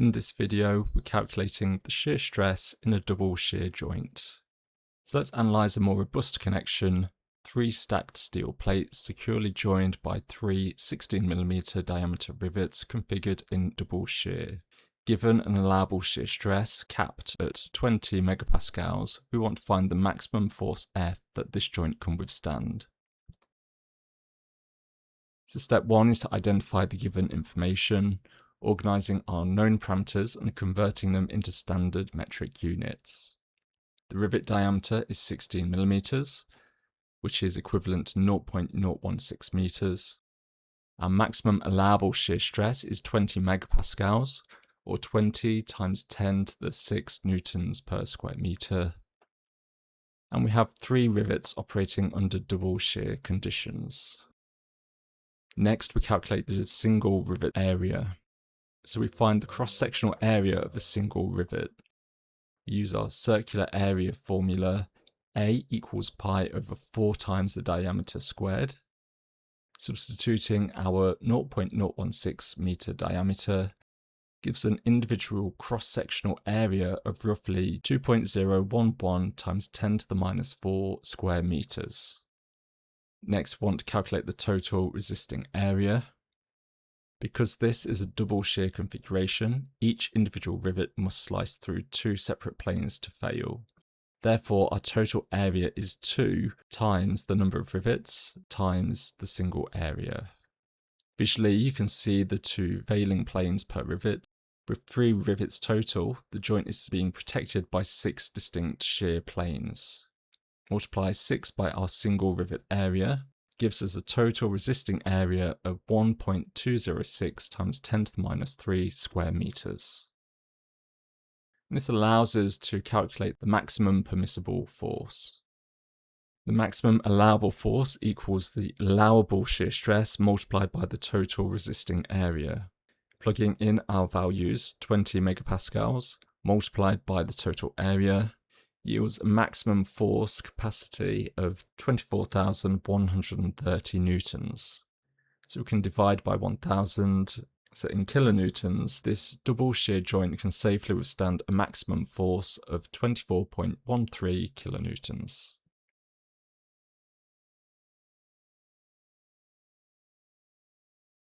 In this video, we're calculating the shear stress in a double shear joint. So let's analyse a more robust connection: 3 stacked steel plates securely joined by 3 16mm diameter rivets configured in double shear. Given an allowable shear stress capped at 20 megapascals, we want to find the maximum force F that this joint can withstand. So step 1 is to identify the given information, organising our known parameters and converting them into standard metric units. The rivet diameter is 16mm, which is equivalent to 0.016 meters. Our maximum allowable shear stress is 20 megapascals, or 20 times 10 to the 6 newtons per square meter. And we have 3 rivets operating under double shear conditions. Next, we calculate the single rivet area. So we find the cross-sectional area of a single rivet. We use our circular area formula, A equals pi over 4 times the diameter squared. Substituting our 0.016 meter diameter gives an individual cross-sectional area of roughly 2.011 times 10 to the minus 4 square meters. Next, we want to calculate the total resisting area. Because this is a double shear configuration, each individual rivet must slice through 2 separate planes to fail. Therefore, our total area is 2 times the number of rivets times the single area. Visually, you can see the 2 failing planes per rivet. With 3 rivets total, the joint is being protected by 6 distinct shear planes. Multiply 6 by our single rivet area, gives us a total resisting area of 1.206 times 10 to the minus 3 square meters. And this allows us to calculate the maximum permissible force. The maximum allowable force equals the allowable shear stress multiplied by the total resisting area. Plugging in our values, 20 megapascals multiplied by the total area, yields a maximum force capacity of 24,130 newtons. So we can divide by 1,000. So in kilonewtons, this double shear joint can safely withstand a maximum force of 24.13 kilonewtons.